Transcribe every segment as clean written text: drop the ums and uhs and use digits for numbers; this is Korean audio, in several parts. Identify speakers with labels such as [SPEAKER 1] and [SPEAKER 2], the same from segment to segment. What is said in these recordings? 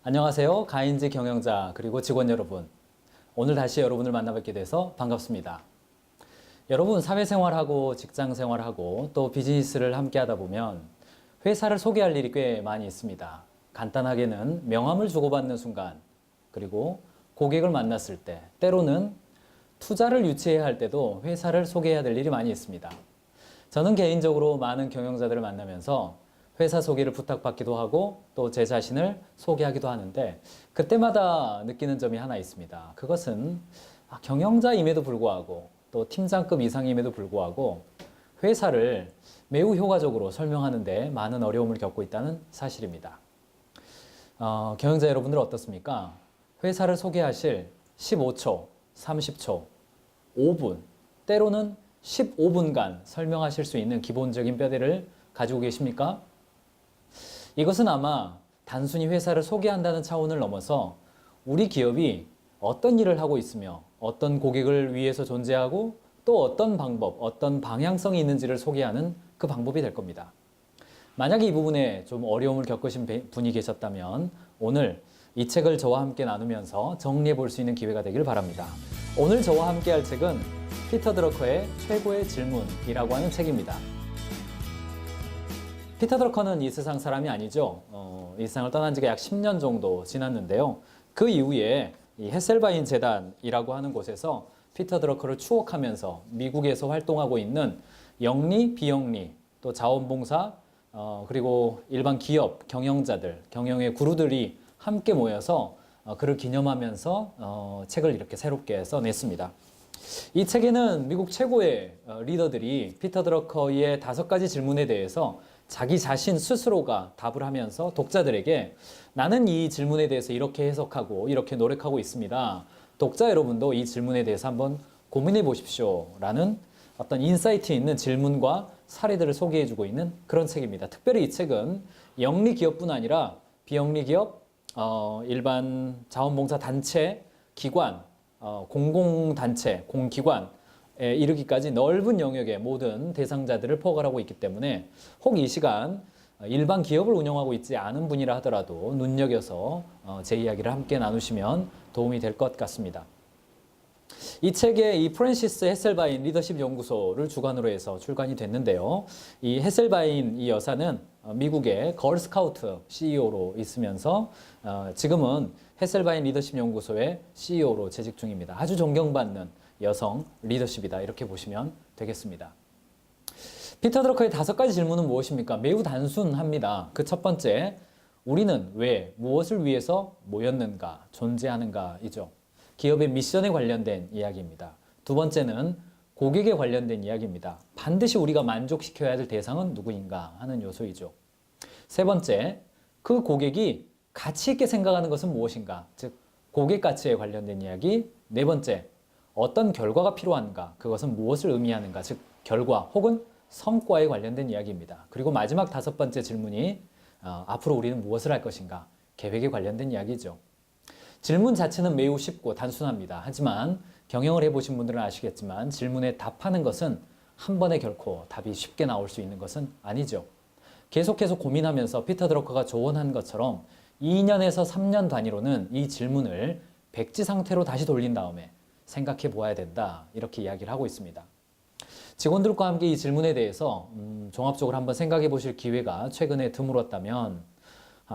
[SPEAKER 1] 안녕하세요. 가인지 경영자 그리고 직원 여러분. 오늘 다시 여러분을 만나뵙게 돼서 반갑습니다. 여러분 사회생활하고 직장생활하고 또 비즈니스를 함께 하다 보면 회사를 소개할 일이 꽤 많이 있습니다. 간단하게는 명함을 주고받는 순간, 그리고 고객을 만났을 때, 때로는 투자를 유치해야 할 때도 회사를 소개해야 될 일이 많이 있습니다. 저는 개인적으로 많은 경영자들을 만나면서 회사 소개를 부탁받기도 하고 또 제 자신을 소개하기도 하는데 그때마다 느끼는 점이 하나 있습니다. 그것은 경영자임에도 불구하고 또 팀장급 이상임에도 불구하고 회사를 매우 효과적으로 설명하는데 많은 어려움을 겪고 있다는 사실입니다. 경영자 여러분들 어떻습니까? 회사를 소개하실 15초, 30초, 5분, 때로는 15분간 설명하실 수 있는 기본적인 뼈대를 가지고 계십니까? 이것은 아마 단순히 회사를 소개한다는 차원을 넘어서 우리 기업이 어떤 일을 하고 있으며 어떤 고객을 위해서 존재하고 또 어떤 방법, 어떤 방향성이 있는지를 소개하는 그 방법이 될 겁니다. 만약에 이 부분에 좀 어려움을 겪으신 분이 계셨다면 오늘 이 책을 저와 함께 나누면서 정리해 볼 수 있는 기회가 되길 바랍니다. 오늘 저와 함께 할 책은 피터 드러커의 최고의 질문이라고 하는 책입니다. 피터 드러커는 이 세상 사람이 아니죠. 이 세상을 떠난 지가 약 10년 정도 지났는데요. 그 이후에 이 헤셀바인 재단이라고 하는 곳에서 피터 드러커를 추억하면서 미국에서 활동하고 있는 영리, 비영리, 또 자원봉사, 그리고 일반 기업, 경영자들, 경영의 구루들이 함께 모여서 그를 기념하면서 책을 이렇게 새롭게 써냈습니다. 이 책에는 미국 최고의 리더들이 피터 드러커의 5가지 질문에 대해서 자기 자신 스스로가 답을 하면서 독자들에게 나는 이 질문에 대해서 이렇게 해석하고 이렇게 노력하고 있습니다. 독자 여러분도 이 질문에 대해서 한번 고민해 보십시오. 라는 어떤 인사이트 있는 질문과 사례들을 소개해주고 있는 그런 책입니다. 특별히 이 책은 영리 기업뿐 아니라 비영리 기업, 일반 자원봉사 단체, 기관, 공공단체, 공기관에 이르기까지 넓은 영역의 모든 대상자들을 포괄하고 있기 때문에 혹 이 시간 일반 기업을 운영하고 있지 않은 분이라 하더라도 눈여겨서 제 이야기를 함께 나누시면 도움이 될 것 같습니다. 이 책에 이 프랜시스 헤셀바인 리더십 연구소를 주관으로 해서 출간이 됐는데요. 이 헤셀바인 이 여사는 미국의 걸스카우트 CEO로 있으면서 지금은 헤셀바인 리더십 연구소의 CEO로 재직 중입니다. 아주 존경받는 여성 리더십이다 이렇게 보시면 되겠습니다. 피터 드러커의 5가지 질문은 무엇입니까? 매우 단순합니다. 그 첫 번째, 우리는 왜, 무엇을 위해서 모였는가, 존재하는가이죠. 기업의 미션에 관련된 이야기입니다. 두 번째는 고객에 관련된 이야기입니다. 반드시 우리가 만족시켜야 될 대상은 누구인가 하는 요소이죠. 세 번째, 그 고객이 가치 있게 생각하는 것은 무엇인가, 즉 고객 가치에 관련된 이야기. 네 번째, 어떤 결과가 필요한가, 그것은 무엇을 의미하는가, 즉 결과 혹은 성과에 관련된 이야기입니다. 그리고 마지막 5번째 질문이 앞으로 우리는 무엇을 할 것인가, 계획에 관련된 이야기죠. 질문 자체는 매우 쉽고 단순합니다. 하지만 경영을 해보신 분들은 아시겠지만 질문에 답하는 것은 한 번에 결코 답이 쉽게 나올 수 있는 것은 아니죠. 계속해서 고민하면서 피터 드러커가 조언한 것처럼 2년에서 3년 단위로는 이 질문을 백지 상태로 다시 돌린 다음에 생각해 보아야 된다. 이렇게 이야기를 하고 있습니다. 직원들과 함께 이 질문에 대해서 종합적으로 한번 생각해 보실 기회가 최근에 드물었다면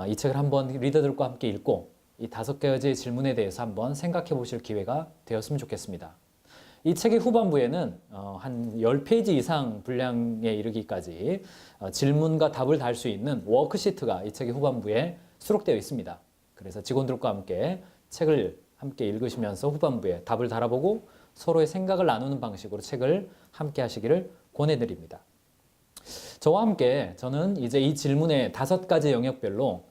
[SPEAKER 1] 이 책을 한번 리더들과 함께 읽고 이 5가지 질문에 대해서 한번 생각해 보실 기회가 되었으면 좋겠습니다. 이 책의 후반부에는 한 10페이지 이상 분량에 이르기까지 질문과 답을 달 수 있는 워크시트가 이 책의 후반부에 수록되어 있습니다. 그래서 직원들과 함께 책을 함께 읽으시면서 후반부에 답을 달아보고 서로의 생각을 나누는 방식으로 책을 함께 하시기를 권해드립니다. 저와 함께 저는 이제 이 질문의 5가지 영역별로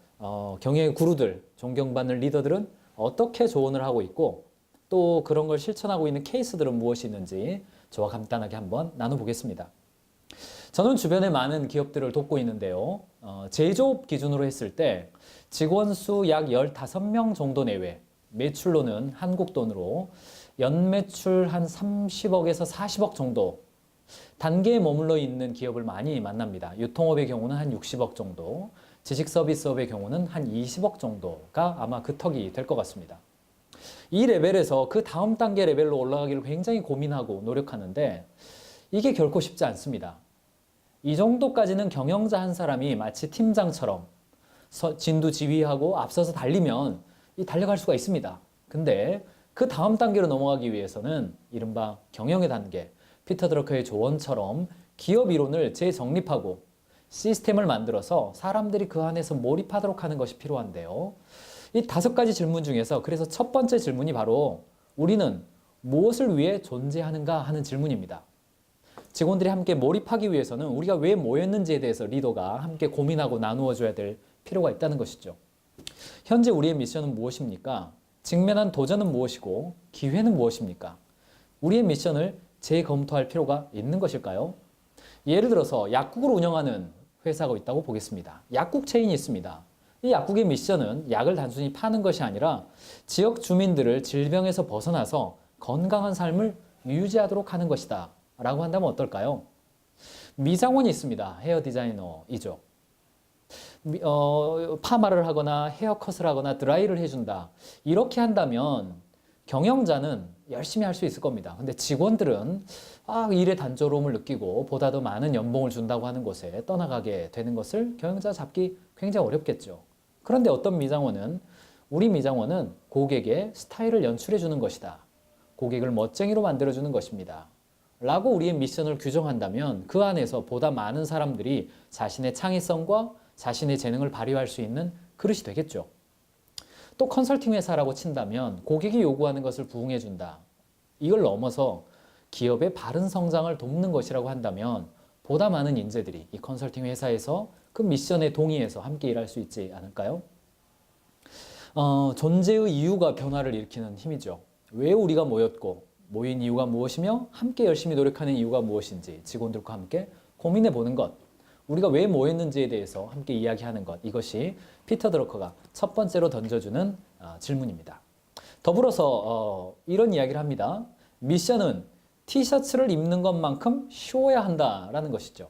[SPEAKER 1] 경영의 구루들, 존경받는 리더들은 어떻게 조언을 하고 있고 또 그런 걸 실천하고 있는 케이스들은 무엇이 있는지 저와 간단하게 한번 나눠보겠습니다. 저는 주변에 많은 기업들을 돕고 있는데요. 제조업 기준으로 했을 때 직원 수 약 15명 정도 내외, 매출로는 한국 돈으로 연매출 한 30억에서 40억 정도 단계에 머물러 있는 기업을 많이 만납니다. 유통업의 경우는 한 60억 정도, 지식 서비스업의 경우는 한 20억 정도가 아마 그 턱이 될 것 같습니다. 이 레벨에서 그 다음 단계 레벨로 올라가기를 굉장히 고민하고 노력하는데 이게 결코 쉽지 않습니다. 이 정도까지는 경영자 한 사람이 마치 팀장처럼 진두지휘하고 앞서서 달리면 달려갈 수가 있습니다. 근데 그 다음 단계로 넘어가기 위해서는 이른바 경영의 단계, 피터 드러커의 조언처럼 기업 이론을 재정립하고 시스템을 만들어서 사람들이 그 안에서 몰입하도록 하는 것이 필요한데요. 이 5가지 질문 중에서 그래서 첫 번째 질문이 바로 우리는 무엇을 위해 존재하는가 하는 질문입니다. 직원들이 함께 몰입하기 위해서는 우리가 왜 모였는지에 대해서 리더가 함께 고민하고 나누어 줘야 될 필요가 있다는 것이죠. 현재 우리의 미션은 무엇입니까? 직면한 도전은 무엇이고 기회는 무엇입니까? 우리의 미션을 재검토할 필요가 있는 것일까요? 예를 들어서 약국을 운영하는 회사가 있다고 보겠습니다. 약국 체인이 있습니다. 이 약국의 미션은 약을 단순히 파는 것이 아니라 지역 주민들을 질병에서 벗어나서 건강한 삶을 유지하도록 하는 것이다 라고 한다면 어떨까요? 미장원이 있습니다. 헤어 디자이너이죠. 파마를 하거나 헤어컷을 하거나 드라이를 해준다. 이렇게 한다면 경영자는 열심히 할 수 있을 겁니다. 근데 직원들은 일의 단조로움을 느끼고 보다 더 많은 연봉을 준다고 하는 곳에 떠나가게 되는 것을 경영자 잡기 굉장히 어렵겠죠. 그런데 어떤 미장원은 우리 미장원은 고객의 스타일을 연출해 주는 것이다. 고객을 멋쟁이로 만들어주는 것입니다. 라고 우리의 미션을 규정한다면 그 안에서 보다 많은 사람들이 자신의 창의성과 자신의 재능을 발휘할 수 있는 그릇이 되겠죠. 또 컨설팅 회사라고 친다면 고객이 요구하는 것을 부응해 준다. 이걸 넘어서 기업의 바른 성장을 돕는 것이라고 한다면 보다 많은 인재들이 이 컨설팅 회사에서 그 미션에 동의해서 함께 일할 수 있지 않을까요? 존재의 이유가 변화를 일으키는 힘이죠. 왜 우리가 모였고 모인 이유가 무엇이며 함께 열심히 노력하는 이유가 무엇인지 직원들과 함께 고민해 보는 것. 우리가 왜 모였는지에 대해서 함께 이야기하는 것. 이것이 피터 드러커가 첫 번째로 던져주는 질문입니다. 더불어서 이런 이야기를 합니다. 미션은 티셔츠를 입는 것만큼 쉬워야 한다라는 것이죠.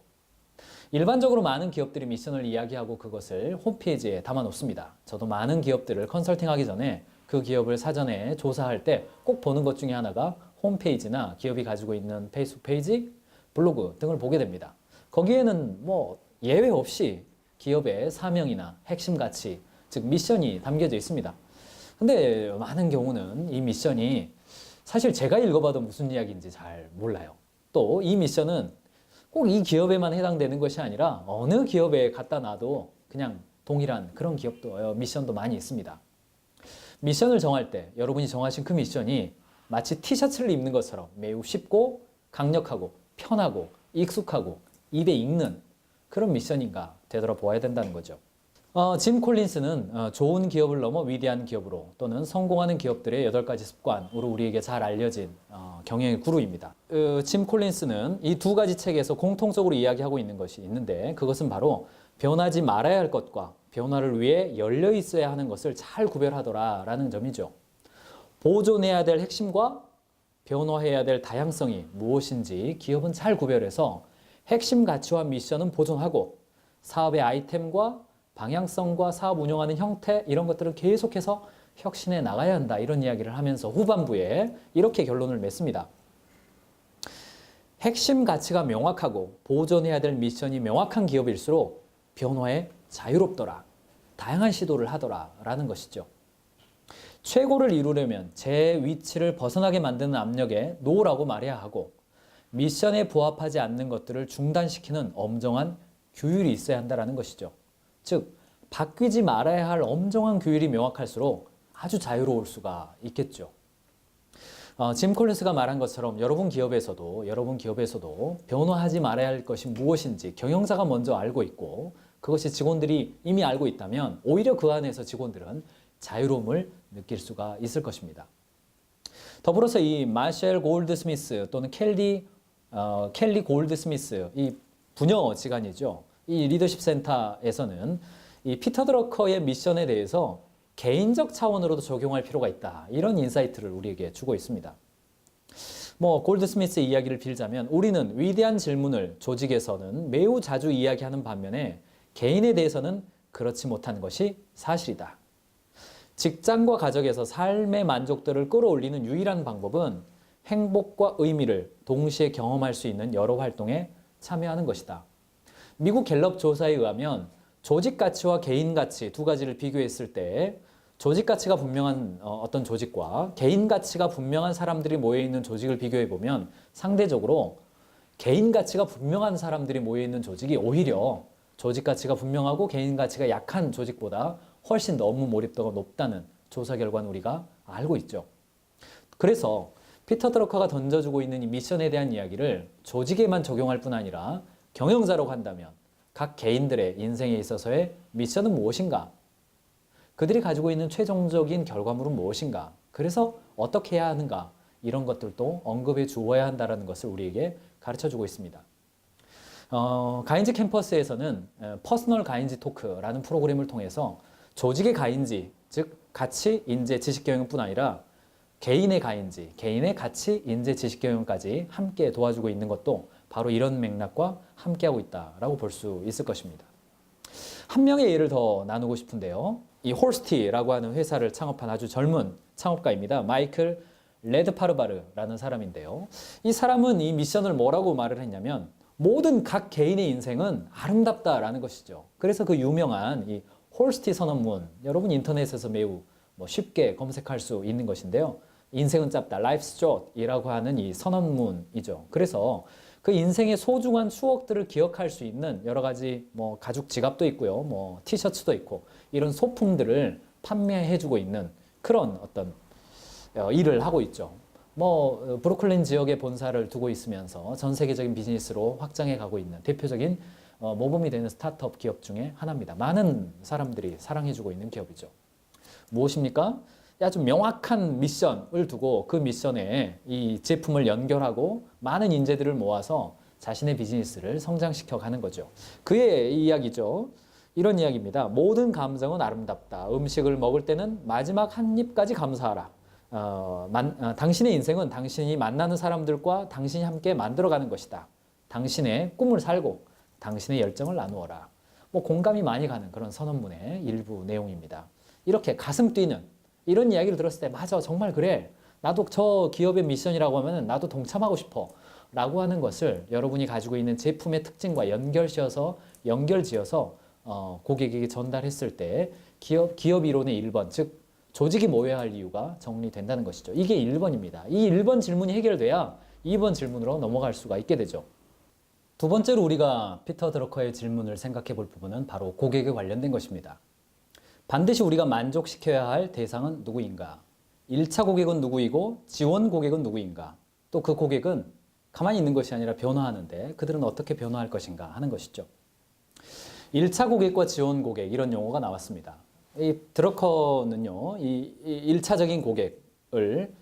[SPEAKER 1] 일반적으로 많은 기업들이 미션을 이야기하고 그것을 홈페이지에 담아 놓습니다. 저도 많은 기업들을 컨설팅하기 전에 그 기업을 사전에 조사할 때 꼭 보는 것 중에 하나가 홈페이지나 기업이 가지고 있는 페이스북 페이지, 블로그 등을 보게 됩니다. 거기에는 예외 없이 기업의 사명이나 핵심 가치, 즉 미션이 담겨져 있습니다. 근데 많은 경우는 이 미션이 사실 제가 읽어봐도 무슨 이야기인지 잘 몰라요. 또 이 미션은 꼭 이 기업에만 해당되는 것이 아니라 어느 기업에 갖다 놔도 그냥 동일한 그런 기업도 미션도 많이 있습니다. 미션을 정할 때 여러분이 정하신 그 미션이 마치 티셔츠를 입는 것처럼 매우 쉽고 강력하고 편하고 익숙하고 입에 익는 그런 미션인가 되돌아보아야 된다는 거죠. 짐 콜린스는 좋은 기업을 넘어 위대한 기업으로 또는 성공하는 기업들의 8가지 습관으로 우리에게 잘 알려진 경영의 구루입니다. 짐 콜린스는 이 2가지 책에서 공통적으로 이야기하고 있는 것이 있는데 그것은 바로 변하지 말아야 할 것과 변화를 위해 열려 있어야 하는 것을 잘 구별하더라라는 점이죠. 보존해야 될 핵심과 변화해야 될 다양성이 무엇인지 기업은 잘 구별해서 핵심 가치와 미션은 보존하고 사업의 아이템과 방향성과 사업 운영하는 형태 이런 것들을 계속해서 혁신해 나가야 한다 이런 이야기를 하면서 후반부에 이렇게 결론을 맺습니다. 핵심 가치가 명확하고 보존해야 될 미션이 명확한 기업일수록 변화에 자유롭더라. 다양한 시도를 하더라 라는 것이죠. 최고를 이루려면 제 위치를 벗어나게 만드는 압력에 노라고 말해야 하고 미션에 부합하지 않는 것들을 중단시키는 엄정한 규율이 있어야 한다는 것이죠. 즉 바뀌지 말아야 할 엄정한 규율이 명확할수록 아주 자유로울 수가 있겠죠. 짐 콜린스가 말한 것처럼 여러분 기업에서도 변화하지 말아야 할 것이 무엇인지 경영자가 먼저 알고 있고 그것이 직원들이 이미 알고 있다면 오히려 그 안에서 직원들은 자유로움을 느낄 수가 있을 것입니다. 더불어서 이 마셜 골드스미스 또는 켈리 골드스미스 이 부녀지간이죠. 이 리더십 센터에서는 이 피터 드러커의 미션에 대해서 개인적 차원으로도 적용할 필요가 있다. 이런 인사이트를 우리에게 주고 있습니다. 골드스미스의 이야기를 빌자면 우리는 위대한 질문을 조직에서는 매우 자주 이야기하는 반면에 개인에 대해서는 그렇지 못한 것이 사실이다. 직장과 가정에서 삶의 만족도를 끌어올리는 유일한 방법은 행복과 의미를 동시에 경험할 수 있는 여러 활동에 참여하는 것이다. 미국 갤럽 조사에 의하면 조직 가치와 개인 가치 두 가지를 비교했을 때 조직 가치가 분명한 어떤 조직과 개인 가치가 분명한 사람들이 모여있는 조직을 비교해보면 상대적으로 개인 가치가 분명한 사람들이 모여있는 조직이 오히려 조직 가치가 분명하고 개인 가치가 약한 조직보다 훨씬 너무 몰입도가 높다는 조사 결과는 우리가 알고 있죠. 그래서 피터 드러커가 던져주고 있는 이 미션에 대한 이야기를 조직에만 적용할 뿐 아니라 경영자로 한다면 각 개인들의 인생에 있어서의 미션은 무엇인가? 그들이 가지고 있는 최종적인 결과물은 무엇인가? 그래서 어떻게 해야 하는가? 이런 것들도 언급해 주어야 한다는 것을 우리에게 가르쳐주고 있습니다. 가인지 캠퍼스에서는 퍼스널 가인지 토크라는 프로그램을 통해서 조직의 가인지, 즉 가치, 인재, 지식 경영뿐 아니라 개인의 가인지, 개인의 가치, 인재, 지식 경영까지 함께 도와주고 있는 것도 바로 이런 맥락과 함께하고 있다라고 볼 수 있을 것입니다. 한 명의 예를 더 나누고 싶은데요. 이 홀스티라고 하는 회사를 창업한 아주 젊은 창업가입니다. 마이클 레드파르바르라는 사람인데요. 이 사람은 이 미션을 뭐라고 말을 했냐면 모든 각 개인의 인생은 아름답다라는 것이죠. 그래서 그 유명한 이 홀스티 선언문, 여러분 인터넷에서 매우 쉽게 검색할 수 있는 것인데요. 인생은 짧다, life's short이라고 하는 이 선언문이죠. 그래서 그 인생의 소중한 추억들을 기억할 수 있는 여러 가지 가죽 지갑도 있고요, 티셔츠도 있고 이런 소품들을 판매해주고 있는 그런 어떤 일을 하고 있죠. 브루클린 지역에 본사를 두고 있으면서 전 세계적인 비즈니스로 확장해 가고 있는 대표적인 모범이 되는 스타트업 기업 중에 하나입니다. 많은 사람들이 사랑해주고 있는 기업이죠. 무엇입니까? 아주 명확한 미션을 두고 그 미션에 이 제품을 연결하고 많은 인재들을 모아서 자신의 비즈니스를 성장시켜 가는 거죠. 그의 이야기죠. 이런 이야기입니다. 모든 감정은 아름답다. 음식을 먹을 때는 마지막 한 입까지 감사하라. 당신의 인생은 당신이 만나는 사람들과 당신이 함께 만들어가는 것이다. 당신의 꿈을 살고 당신의 열정을 나누어라. 공감이 많이 가는 그런 선언문의 일부 내용입니다. 이렇게 가슴 뛰는 이런 이야기를 들었을 때 맞아 정말 그래 나도 저 기업의 미션이라고 하면 나도 동참하고 싶어 라고 하는 것을 여러분이 가지고 있는 제품의 특징과 연결지어서 고객에게 전달했을 때 기업 이론의 1번 즉 조직이 모여야 할 이유가 정리된다는 것이죠. 이게 1번입니다. 이 1번 질문이 해결돼야 2번 질문으로 넘어갈 수가 있게 되죠. 두 번째로 우리가 피터 드러커의 질문을 생각해 볼 부분은 바로 고객에 관련된 것입니다. 반드시 우리가 만족시켜야 할 대상은 누구인가? 1차 고객은 누구이고 지원 고객은 누구인가? 또 그 고객은 가만히 있는 것이 아니라 변화하는데 그들은 어떻게 변화할 것인가 하는 것이죠. 1차 고객과 지원 고객 이런 용어가 나왔습니다. 이 드러커는요, 이 1차적인 고객을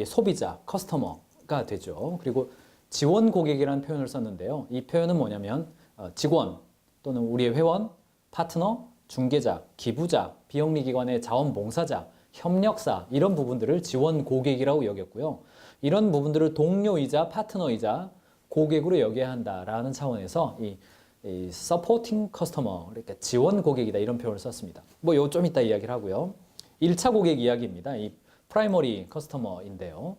[SPEAKER 1] 소비자, 커스터머가 되죠. 그리고 지원 고객이라는 표현을 썼는데요. 이 표현은 뭐냐면 직원 또는 우리의 회원, 파트너, 중개자, 기부자, 비영리기관의 자원봉사자, 협력사 이런 부분들을 지원 고객이라고 여겼고요. 이런 부분들을 동료이자 파트너이자 고객으로 여겨야 한다라는 차원에서 이 supporting customer, 그러니까 지원 고객이다 이런 표현을 썼습니다. 요 좀 이따 이야기를 하고요. 1차 고객 이야기입니다. 이 primary customer인데요.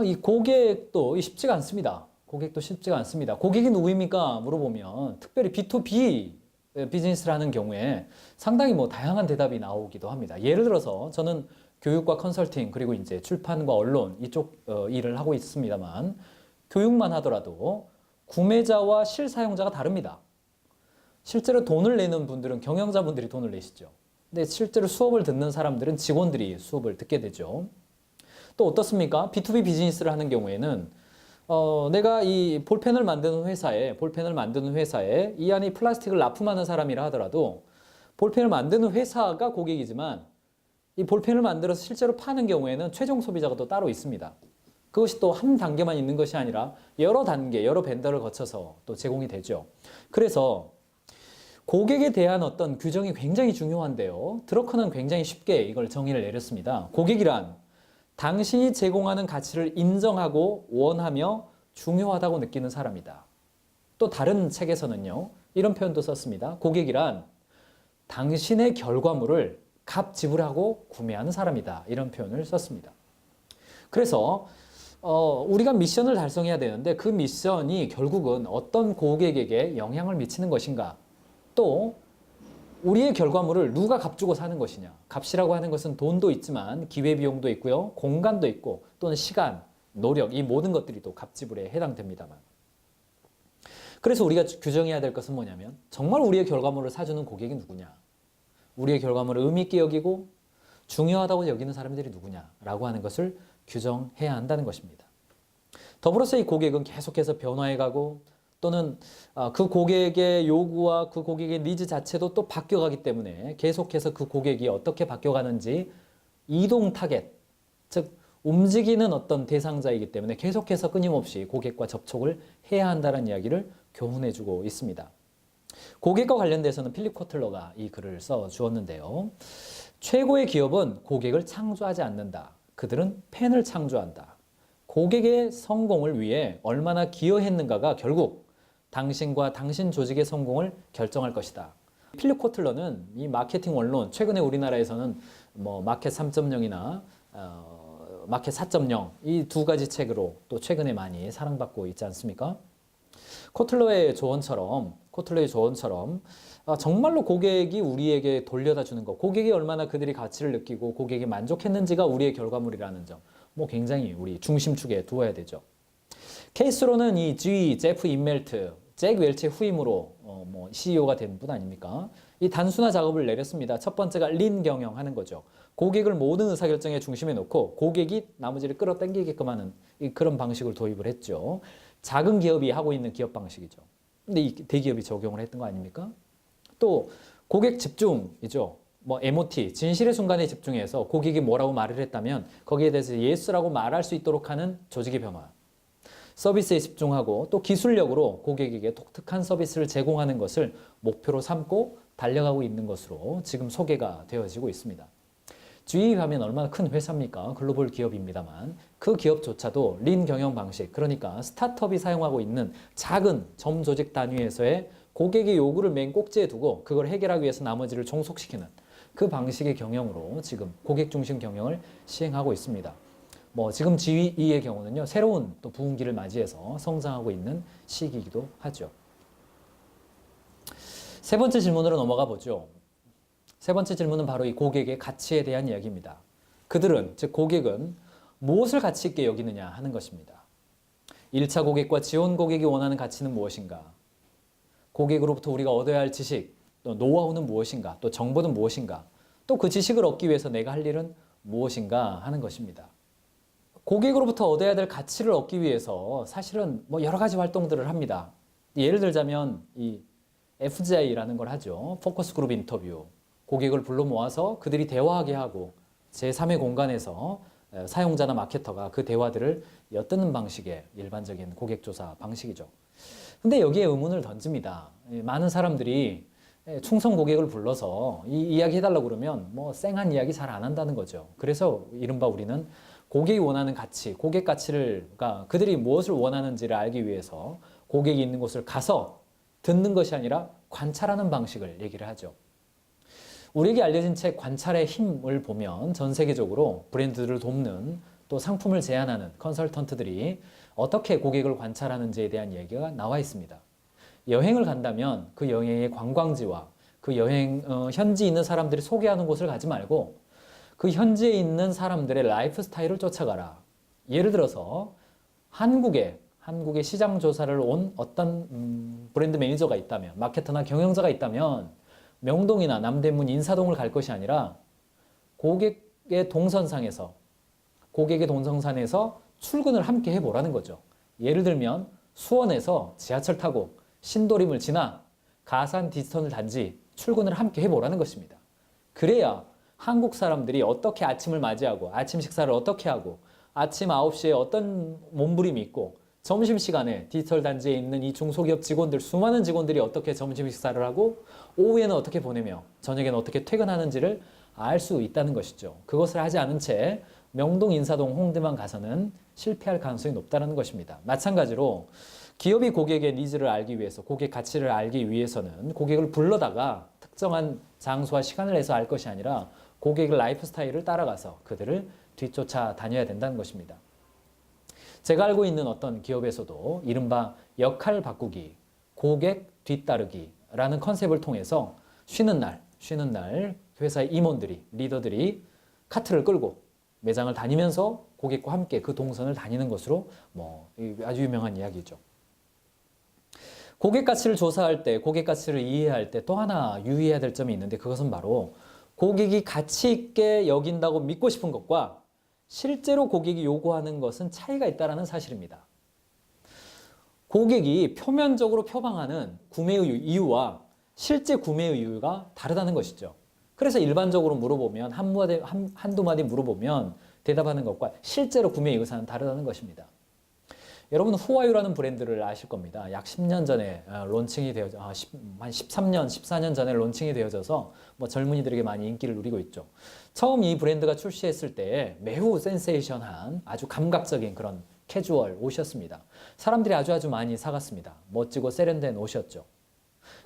[SPEAKER 1] 이 고객도 쉽지가 않습니다. 고객도 쉽지가 않습니다. 고객이 누구입니까? 물어보면 특별히 B2B 비즈니스를 하는 경우에 상당히 다양한 대답이 나오기도 합니다. 예를 들어서 저는 교육과 컨설팅 그리고 이제 출판과 언론 이쪽 일을 하고 있습니다만 교육만 하더라도 구매자와 실사용자가 다릅니다. 실제로 돈을 내는 분들은 경영자분들이 돈을 내시죠. 근데 실제로 수업을 듣는 사람들은 직원들이 수업을 듣게 되죠. 또 어떻습니까? B2B 비즈니스를 하는 경우에는 내가 이 볼펜을 만드는 회사에 이 안에 플라스틱을 납품하는 사람이라 하더라도 볼펜을 만드는 회사가 고객이지만 이 볼펜을 만들어서 실제로 파는 경우에는 최종 소비자가 또 따로 있습니다. 그것이 또 한 단계만 있는 것이 아니라 여러 단계, 여러 벤더를 거쳐서 또 제공이 되죠. 그래서 고객에 대한 어떤 규정이 굉장히 중요한데요. 드러커는 굉장히 쉽게 이걸 정의를 내렸습니다. 고객이란 당신이 제공하는 가치를 인정하고 원하며 중요하다고 느끼는 사람이다. 또 다른 책에서는요, 이런 표현도 썼습니다. 고객이란 당신의 결과물을 값 지불하고 구매하는 사람이다. 이런 표현을 썼습니다. 그래서 우리가 미션을 달성해야 되는데 그 미션이 결국은 어떤 고객에게 영향을 미치는 것인가, 또 우리의 결과물을 누가 값 주고 사는 것이냐. 값이라고 하는 것은 돈도 있지만 기회비용도 있고요, 공간도 있고, 또는 시간, 노력, 이 모든 것들이 또 값 지불에 해당됩니다만, 그래서 우리가 규정해야 될 것은 뭐냐면, 정말 우리의 결과물을 사주는 고객이 누구냐, 우리의 결과물을 의미 있게 여기고 중요하다고 여기는 사람들이 누구냐라고 하는 것을 규정해야 한다는 것입니다. 더불어서 이 고객은 계속해서 변화해가고, 또는 그 고객의 요구와 그 고객의 니즈 자체도 또 바뀌어가기 때문에 계속해서 그 고객이 어떻게 바뀌어가는지 이동 타겟, 즉 움직이는 어떤 대상자이기 때문에 계속해서 끊임없이 고객과 접촉을 해야 한다는 이야기를 교훈해주고 있습니다. 고객과 관련돼서는 필립 코틀러가 이 글을 써 주었는데요. 최고의 기업은 고객을 창조하지 않는다. 그들은 팬을 창조한다. 고객의 성공을 위해 얼마나 기여했는가가 결국 당신과 당신 조직의 성공을 결정할 것이다. 필립 코틀러는 이 마케팅 원론, 최근에 우리나라에서는 뭐 마켓 3.0이나 마켓 4.0 이 두 가지 책으로 또 최근에 많이 사랑받고 있지 않습니까? 코틀러의 조언처럼 정말로 고객이 우리에게 돌려다 주는 것, 고객이 얼마나 그들이 가치를 느끼고 고객이 만족했는지가 우리의 결과물이라는 점, 뭐 굉장히 우리 중심축에 두어야 되죠. 케이스로는 이 제프 인멜트, 잭 웰치의 후임으로 CEO가 된 분 아닙니까? 이 단순화 작업을 내렸습니다. 첫 번째가 린 경영하는 거죠. 고객을 모든 의사결정의 중심에 놓고 고객이 나머지를 끌어당기게끔 하는 그런 방식을 도입을 했죠. 작은 기업이 하고 있는 기업 방식이죠. 근데 이 대기업이 적용을 했던 거 아닙니까? 또 고객 집중이죠. MOT, 진실의 순간에 집중해서 고객이 뭐라고 말을 했다면 거기에 대해서 예스라고 말할 수 있도록 하는 조직의 변화. 서비스에 집중하고 또 기술력으로 고객에게 독특한 서비스를 제공하는 것을 목표로 삼고 달려가고 있는 것으로 지금 소개가 되어지고 있습니다. GE 하면 얼마나 큰 회사입니까? 글로벌 기업입니다만 그 기업조차도 린 경영 방식, 그러니까 스타트업이 사용하고 있는 작은 점조직 단위에서의 고객의 요구를 맨 꼭지에 두고 그걸 해결하기 위해서 나머지를 종속시키는 그 방식의 경영으로 지금 고객 중심 경영을 시행하고 있습니다. 지금 GE의 경우는요, 새로운 또 부흥기를 맞이해서 성장하고 있는 시기이기도 하죠. 세 번째 질문으로 넘어가 보죠. 세 번째 질문은 바로 이 고객의 가치에 대한 이야기입니다. 그들은, 즉 고객은 무엇을 가치 있게 여기느냐 하는 것입니다. 1차 고객과 지원 고객이 원하는 가치는 무엇인가? 고객으로부터 우리가 얻어야 할 지식, 또 노하우는 무엇인가? 또 정보는 무엇인가? 또 그 지식을 얻기 위해서 내가 할 일은 무엇인가 하는 것입니다. 고객으로부터 얻어야 될 가치를 얻기 위해서 사실은 여러 가지 활동들을 합니다. 예를 들자면 이 FGI라는 걸 하죠. 포커스 그룹 인터뷰. 고객을 불러 모아서 그들이 대화하게 하고 제3의 공간에서 사용자나 마케터가 그 대화들을 엿듣는 방식의 일반적인 고객 조사 방식이죠. 근데 여기에 의문을 던집니다. 많은 사람들이 충성 고객을 불러서 이 이야기 해달라고 그러면 쌩한 이야기 잘 안 한다는 거죠. 그래서 이른바 우리는 고객이 원하는 가치, 고객 가치를, 그러니까 그들이 무엇을 원하는지를 알기 위해서 고객이 있는 곳을 가서 듣는 것이 아니라 관찰하는 방식을 얘기를 하죠. 우리에게 알려진 책 관찰의 힘을 보면 전 세계적으로 브랜드들을 돕는 또 상품을 제안하는 컨설턴트들이 어떻게 고객을 관찰하는지에 대한 얘기가 나와 있습니다. 여행을 간다면 그 여행의 관광지와 그 여행 현지에 있는 사람들이 소개하는 곳을 가지 말고 그 현지에 있는 사람들의 라이프 스타일을 쫓아가라. 예를 들어서 한국에 시장 조사를 온 어떤 브랜드 매니저가 있다면, 마케터나 경영자가 있다면 명동이나 남대문 인사동을 갈 것이 아니라 고객의 동선상에서 출근을 함께 해보라는 거죠. 예를 들면 수원에서 지하철 타고 신도림을 지나 가산 디지털 단지 출근을 함께 해보라는 것입니다. 그래야 한국 사람들이 어떻게 아침을 맞이하고 아침 식사를 어떻게 하고 아침 9시에 어떤 몸부림이 있고 점심시간에 디지털 단지에 있는 이 중소기업 직원들, 수많은 직원들이 어떻게 점심 식사를 하고 오후에는 어떻게 보내며 저녁에는 어떻게 퇴근하는지를 알 수 있다는 것이죠. 그것을 하지 않은 채 명동, 인사동, 홍대만 가서는 실패할 가능성이 높다는 것입니다. 마찬가지로 기업이 고객의 니즈를 알기 위해서, 고객 가치를 알기 위해서는 고객을 불러다가 특정한 장소와 시간을 내서 알 것이 아니라 고객의 라이프 스타일을 따라가서 그들을 뒤쫓아 다녀야 된다는 것입니다. 제가 알고 있는 어떤 기업에서도 이른바 역할 바꾸기, 고객 뒤따르기라는 컨셉을 통해서 쉬는 날 회사의 임원들이, 리더들이 카트를 끌고 매장을 다니면서 고객과 함께 그 동선을 다니는 것으로 아주 유명한 이야기죠. 고객 가치를 조사할 때, 고객 가치를 이해할 때 또 하나 유의해야 될 점이 있는데 그것은 바로 고객이 가치 있게 여긴다고 믿고 싶은 것과 실제로 고객이 요구하는 것은 차이가 있다는 사실입니다. 고객이 표면적으로 표방하는 구매의 이유와 실제 구매의 이유가 다르다는 것이죠. 그래서 일반적으로 물어보면 한두 마디 물어보면 대답하는 것과 실제로 구매 의사는 다르다는 것입니다. 여러분 후아유라는 브랜드를 아실 겁니다. 약 10년 전에 론칭이 되어져 한 13년, 14년 전에 론칭이 되어져서 젊은이들에게 많이 인기를 누리고 있죠. 처음 이 브랜드가 출시했을 때 매우 센세이션한 아주 감각적인 그런 캐주얼 옷이었습니다. 사람들이 아주 많이 사갔습니다. 멋지고 세련된 옷이었죠.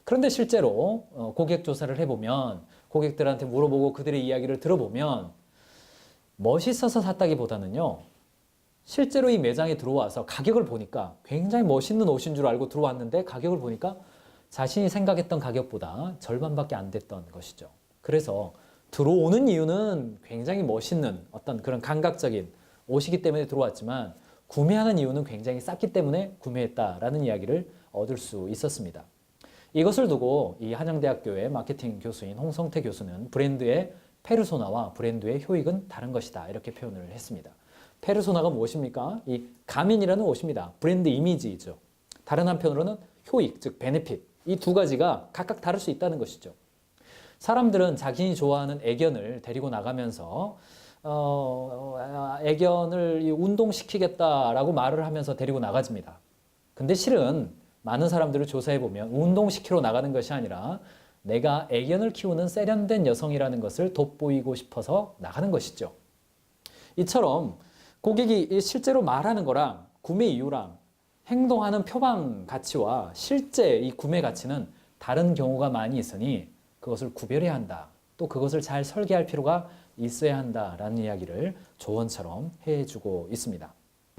[SPEAKER 1] 그런데 실제로 고객 조사를 해보면 고객들한테 물어보고 그들의 이야기를 들어보면 멋있어서 샀다기보다는요. 실제로 이 매장에 들어와서 가격을 보니까 굉장히 멋있는 옷인 줄 알고 들어왔는데 가격을 보니까 자신이 생각했던 가격보다 절반밖에 안 됐던 것이죠. 그래서 들어오는 이유는 굉장히 멋있는 어떤 그런 감각적인 옷이기 때문에 들어왔지만 구매하는 이유는 굉장히 쌌기 때문에 구매했다라는 이야기를 얻을 수 있었습니다. 이것을 두고 이 한양대학교의 마케팅 교수인 홍성태 교수는 브랜드의 페르소나와 브랜드의 효익은 다른 것이다 이렇게 표현을 했습니다. 페르소나가 무엇입니까? 이 가민이라는 옷입니다. 브랜드 이미지이죠. 다른 한편으로는 효익, 즉 베네핏. 이 두 가지가 각각 다를 수 있다는 것이죠. 사람들은 자신이 좋아하는 애견을 데리고 나가면서 애견을 운동시키겠다라고 말을 하면서 데리고 나가집니다. 근데 실은 많은 사람들을 조사해보면 운동시키러 나가는 것이 아니라 내가 애견을 키우는 세련된 여성이라는 것을 돋보이고 싶어서 나가는 것이죠. 이처럼 고객이 실제로 말하는 거랑 구매 이유랑 행동하는 표방 가치와 실제 이 구매 가치는 다른 경우가 많이 있으니 그것을 구별해야 한다. 또 그것을 잘 설계할 필요가 있어야 한다라는 이야기를 조언처럼 해주고 있습니다.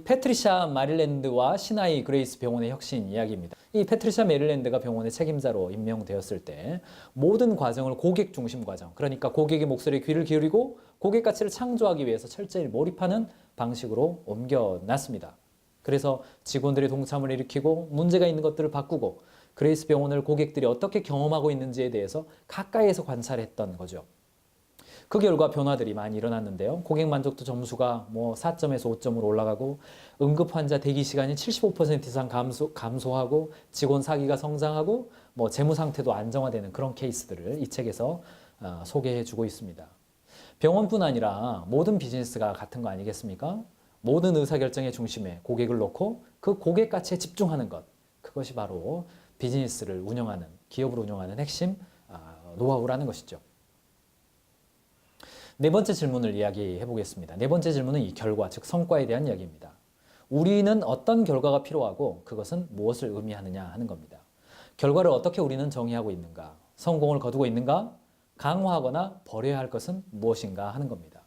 [SPEAKER 1] 패트리샤 마릴랜드와 시나이 그레이스 병원의 혁신 이야기입니다. 이 패트리샤 메릴랜드가 병원의 책임자로 임명되었을 때 모든 과정을 고객 중심 과정, 그러니까 고객의 목소리에 귀를 기울이고 고객 가치를 창조하기 위해서 철저히 몰입하는 방식으로 옮겨놨습니다. 그래서 직원들의 동참을 일으키고 문제가 있는 것들을 바꾸고 그레이스 병원을 고객들이 어떻게 경험하고 있는지에 대해서 가까이에서 관찰했던 거죠. 그 결과 변화들이 많이 일어났는데요. 고객 만족도 점수가 4점에서 5점으로 올라가고 응급 환자 대기 시간이 75% 이상 감소하고 직원 사기가 성장하고 재무 상태도 안정화되는 그런 케이스들을 이 책에서 소개해주고 있습니다. 병원뿐 아니라 모든 비즈니스가 같은 거 아니겠습니까? 모든 의사결정의 중심에 고객을 놓고 그 고객 가치에 집중하는 것, 그것이 바로 비즈니스를 운영하는, 기업을 운영하는 핵심 노하우라는 것이죠. 네 번째 질문을 이야기해 보겠습니다. 네 번째 질문은 이 결과, 즉 성과에 대한 이야기입니다. 우리는 어떤 결과가 필요하고 그것은 무엇을 의미하느냐 하는 겁니다. 결과를 어떻게 우리는 정의하고 있는가? 성공을 거두고 있는가? 강화하거나 버려야 할 것은 무엇인가 하는 겁니다.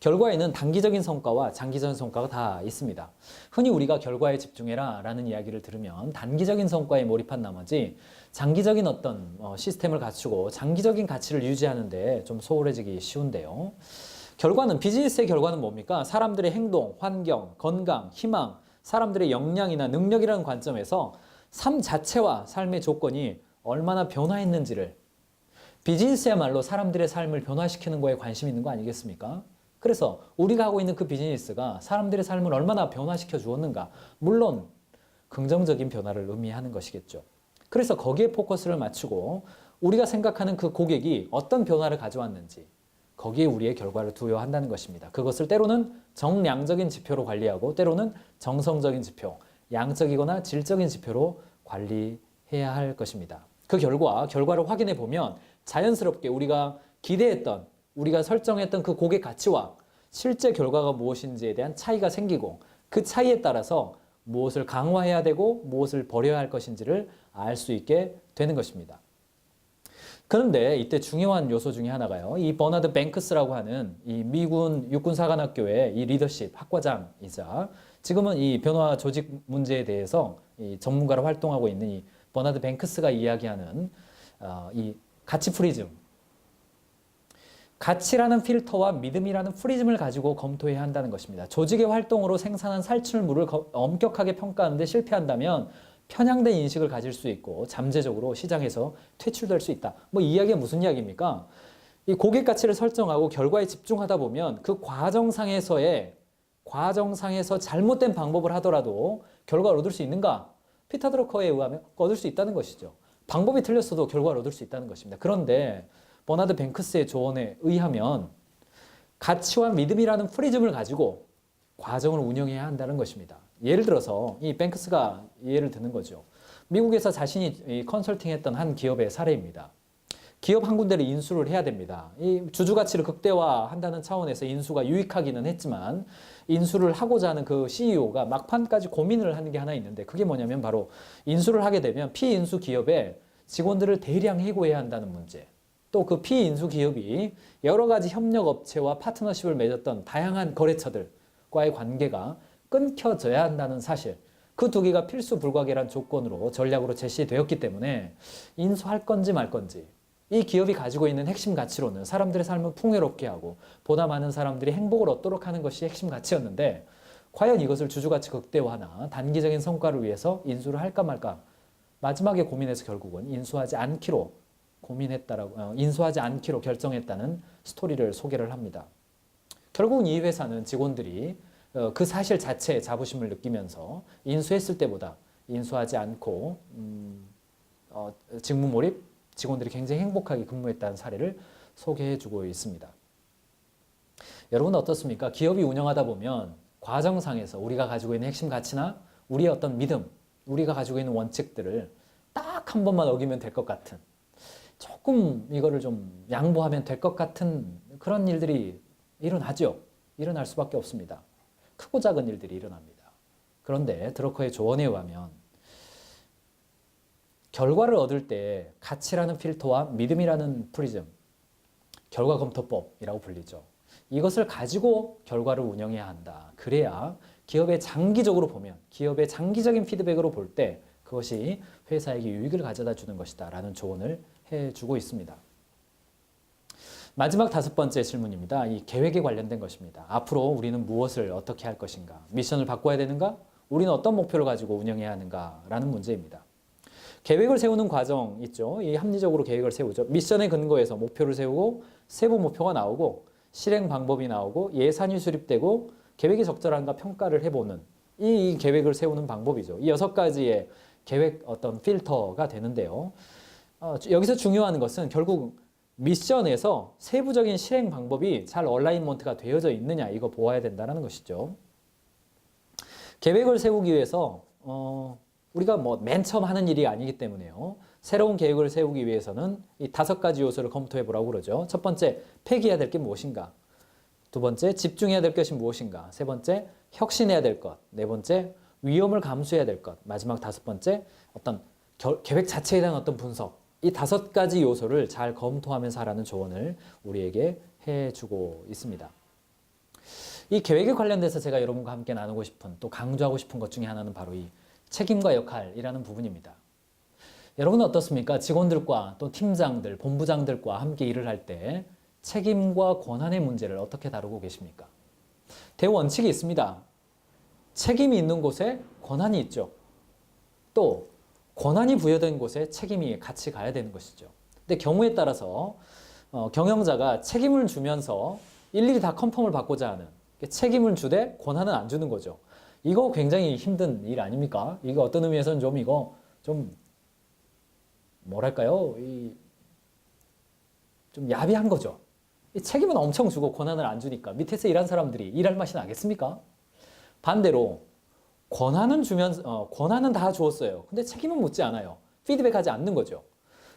[SPEAKER 1] 결과에는 단기적인 성과와 장기적인 성과가 다 있습니다. 흔히 우리가 결과에 집중해라 라는 이야기를 들으면 단기적인 성과에 몰입한 나머지 장기적인 어떤 시스템을 갖추고 장기적인 가치를 유지하는 데 좀 소홀해지기 쉬운데요. 비즈니스의 결과는 뭡니까? 사람들의 행동, 환경, 건강, 희망, 사람들의 역량이나 능력이라는 관점에서 삶 자체와 삶의 조건이 얼마나 변화했는지를, 비즈니스야말로 사람들의 삶을 변화시키는 거에 관심 있는 거 아니겠습니까? 그래서 우리가 하고 있는 그 비즈니스가 사람들의 삶을 얼마나 변화시켜 주었는가, 물론 긍정적인 변화를 의미하는 것이겠죠. 그래서 거기에 포커스를 맞추고 우리가 생각하는 그 고객이 어떤 변화를 가져왔는지 거기에 우리의 결과를 두어야 한다는 것입니다. 그것을 때로는 정량적인 지표로 관리하고 때로는 정성적인 지표, 양적이거나 질적인 지표로 관리해야 할 것입니다. 그 결과를 확인해 보면 자연스럽게 우리가 기대했던, 우리가 설정했던 그 고객 가치와 실제 결과가 무엇인지에 대한 차이가 생기고 그 차이에 따라서 무엇을 강화해야 되고 무엇을 버려야 할 것인지를 알 수 있게 되는 것입니다. 그런데 이때 중요한 요소 중에 하나가요. 이 버나드 뱅크스라고 하는 이 미군 육군사관학교의 이 리더십 학과장이자 지금은 이 변화 조직 문제에 대해서 이 전문가로 활동하고 있는 이 버나드 뱅크스가 이야기하는 이 가치 프리즘. 가치라는 필터와 믿음이라는 프리즘을 가지고 검토해야 한다는 것입니다. 조직의 활동으로 생산한 살출물을 엄격하게 평가하는데 실패한다면 편향된 인식을 가질 수 있고 잠재적으로 시장에서 퇴출될 수 있다. 뭐 이 이야기가 무슨 이야기입니까? 이 고객 가치를 설정하고 결과에 집중하다 보면 그 과정상에서 잘못된 방법을 하더라도 결과를 얻을 수 있는가? 피터 드러커에 의하면 얻을 수 있다는 것이죠. 방법이 틀렸어도 결과를 얻을 수 있다는 것입니다. 그런데 버나드 뱅크스의 조언에 의하면 가치와 믿음이라는 프리즘을 가지고 과정을 운영해야 한다는 것입니다. 예를 들어서 이 뱅크스가 예를 드는 거죠. 미국에서 자신이 컨설팅했던 한 기업의 사례입니다. 기업 한 군데를 인수를 해야 됩니다. 이 주주 가치를 극대화한다는 차원에서 인수가 유익하기는 했지만 인수를 하고자 하는 그 CEO가 막판까지 고민을 하는 게 하나 있는데 그게 뭐냐면 바로 인수를 하게 되면 피인수 기업에 직원들을 대량 해고해야 한다는 문제. 또 그 피인수 기업이 여러 가지 협력 업체와 파트너십을 맺었던 다양한 거래처들과의 관계가 끊겨져야 한다는 사실. 그 두 개가 필수 불가결한 조건으로 전략으로 제시되었기 때문에 인수할 건지 말 건지 이 기업이 가지고 있는 핵심 가치로는 사람들의 삶을 풍요롭게 하고 보다 많은 사람들이 행복을 얻도록 하는 것이 핵심 가치였는데 과연 이것을 주주가치 극대화나 단기적인 성과를 위해서 인수를 할까 말까 마지막에 고민해서 결국은 인수하지 않기로 결정했다는 스토리를 소개를 합니다. 결국은 이 회사는 직원들이 그 사실 자체에 자부심을 느끼면서 인수했을 때보다 인수하지 않고 직무 몰입, 직원들이 굉장히 행복하게 근무했다는 사례를 소개해주고 있습니다. 여러분 어떻습니까? 기업이 운영하다 보면 과정상에서 우리가 가지고 있는 핵심 가치나 우리의 어떤 믿음, 우리가 가지고 있는 원칙들을 딱 한 번만 어기면 될 것 같은 조금 이거를 좀 양보하면 될 것 같은 그런 일들이 일어나죠. 일어날 수밖에 없습니다. 크고 작은 일들이 일어납니다. 그런데 드러커의 조언에 의하면 결과를 얻을 때 가치라는 필터와 믿음이라는 프리즘, 결과 검토법이라고 불리죠. 이것을 가지고 결과를 운영해야 한다. 그래야 기업의 장기적으로 보면, 기업의 장기적인 피드백으로 볼 때 그것이 회사에게 유익을 가져다 주는 것이다 라는 조언을 해주고 있습니다. 마지막 5번째 질문입니다. 이 계획에 관련된 것입니다. 앞으로 우리는 무엇을 어떻게 할 것인가? 미션을 바꿔야 되는가? 우리는 어떤 목표를 가지고 운영해야 하는가? 라는 문제입니다. 계획을 세우는 과정 있죠. 이 합리적으로 계획을 세우죠. 미션에 근거해서 목표를 세우고 세부 목표가 나오고 실행 방법이 나오고 예산이 수립되고 계획이 적절한가 평가를 해보는 이 계획을 세우는 방법이죠. 이 6가지의 계획 어떤 필터가 되는데요. 여기서 중요한 것은 결국 미션에서 세부적인 실행 방법이 잘 얼라인먼트가 되어져 있느냐 이거 보아야 된다는 것이죠. 계획을 세우기 위해서 우리가 뭐 맨 처음 하는 일이 아니기 때문에요. 새로운 계획을 세우기 위해서는 이 5가지 요소를 검토해 보라고 그러죠. 첫 번째, 폐기해야 될 게 무엇인가? 두 번째, 집중해야 될 것이 무엇인가? 세 번째, 혁신해야 될 것. 네 번째, 위험을 감수해야 될 것. 마지막 5번째, 어떤 계획 자체에 대한 어떤 분석. 이 5가지 요소를 잘 검토하면서 하라는 조언을 우리에게 해주고 있습니다. 이 계획에 관련돼서 제가 여러분과 함께 나누고 싶은 또 강조하고 싶은 것 중에 하나는 바로 이 책임과 역할이라는 부분입니다. 여러분은 어떻습니까? 직원들과 또 팀장들, 본부장들과 함께 일을 할 때 책임과 권한의 문제를 어떻게 다루고 계십니까? 대원칙이 있습니다. 책임이 있는 곳에 권한이 있죠. 또 권한이 부여된 곳에 책임이 같이 가야 되는 것이죠. 근데 경우에 따라서 경영자가 책임을 주면서 일일이 다 컨펌을 받고자 하는 책임을 주되 권한은 안 주는 거죠. 이거 굉장히 힘든 일 아닙니까? 이거 어떤 의미에서는 좀 이거 좀 뭐랄까요? 좀 야비한 거죠. 이 책임은 엄청 주고 권한을 안 주니까 밑에서 일한 사람들이 일할 맛이 나겠습니까? 반대로 권한은 주면서 권한은 다 주었어요. 근데 책임은 묻지 않아요. 피드백하지 않는 거죠.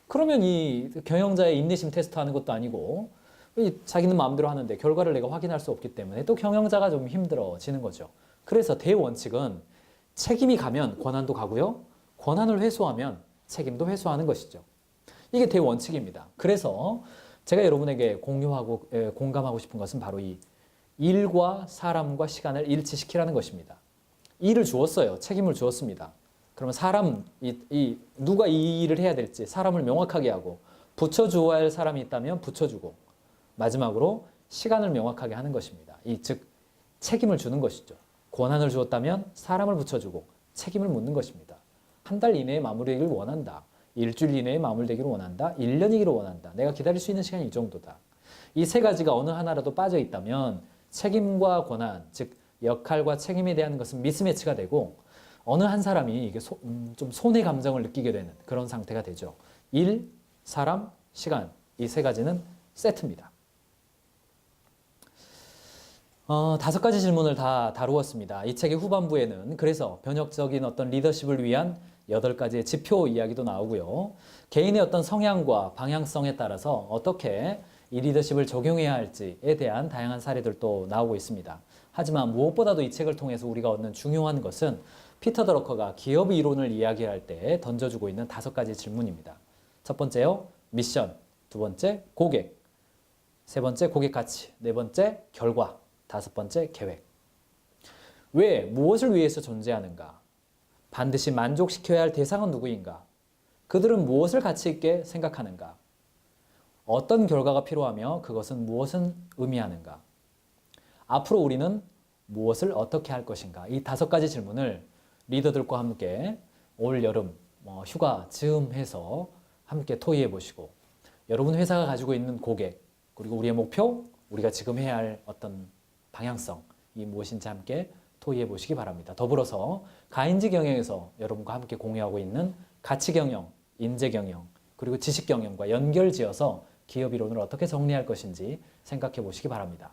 [SPEAKER 1] 그러면 이 경영자의 인내심 테스트하는 것도 아니고 자기는 마음대로 하는데 결과를 내가 확인할 수 없기 때문에 또 경영자가 좀 힘들어지는 거죠. 그래서 대원칙은 책임이 가면 권한도 가고요. 권한을 회수하면 책임도 회수하는 것이죠. 이게 대원칙입니다. 그래서 제가 여러분에게 공유하고 공감하고 싶은 것은 바로 이 일과 사람과 시간을 일치시키라는 것입니다. 일을 주었어요. 책임을 주었습니다. 그러면 사람, 누가 이 일을 해야 될지 사람을 명확하게 하고 붙여주어야 할 사람이 있다면 붙여주고 마지막으로 시간을 명확하게 하는 것입니다. 즉 책임을 주는 것이죠. 권한을 주었다면 사람을 붙여주고 책임을 묻는 것입니다. 한 달 이내에 마무리되기를 원한다. 일주일 이내에 마무리되기를 원한다. 1년이기를 원한다. 내가 기다릴 수 있는 시간이 이 정도다. 이 세 가지가 어느 하나라도 빠져 있다면 책임과 권한, 즉 역할과 책임에 대한 것은 미스매치가 되고 어느 한 사람이 이게 좀 손해 감정을 느끼게 되는 그런 상태가 되죠. 일, 사람, 시간 이 세 가지는 세트입니다. 5가지 질문을 다 다루었습니다. 이 책의 후반부에는 그래서 변혁적인 어떤 리더십을 위한 8가지의 지표 이야기도 나오고요. 개인의 어떤 성향과 방향성에 따라서 어떻게 이 리더십을 적용해야 할지에 대한 다양한 사례들도 나오고 있습니다. 하지만 무엇보다도 이 책을 통해서 우리가 얻는 중요한 것은 피터 드러커가 기업 이론을 이야기할 때 던져주고 있는 5가지 질문입니다. 첫 번째요, 미션. 두 번째, 고객. 세 번째, 고객 가치. 네 번째, 결과. 5번째, 계획. 왜, 무엇을 위해서 존재하는가? 반드시 만족시켜야 할 대상은 누구인가? 그들은 무엇을 가치 있게 생각하는가? 어떤 결과가 필요하며 그것은 무엇을 의미하는가? 앞으로 우리는 무엇을 어떻게 할 것인가? 이 5가지 질문을 리더들과 함께 올 여름 휴가 즈음해서 함께 토의해 보시고 여러분 회사가 가지고 있는 고객 그리고 우리의 목표, 우리가 지금 해야 할 어떤 방향성 이 무엇인지 함께 토의해 보시기 바랍니다. 더불어서 가인지 경영에서 여러분과 함께 공유하고 있는 가치 경영, 인재 경영 그리고 지식 경영과 연결지어서 기업 이론을 어떻게 정리할 것인지 생각해 보시기 바랍니다.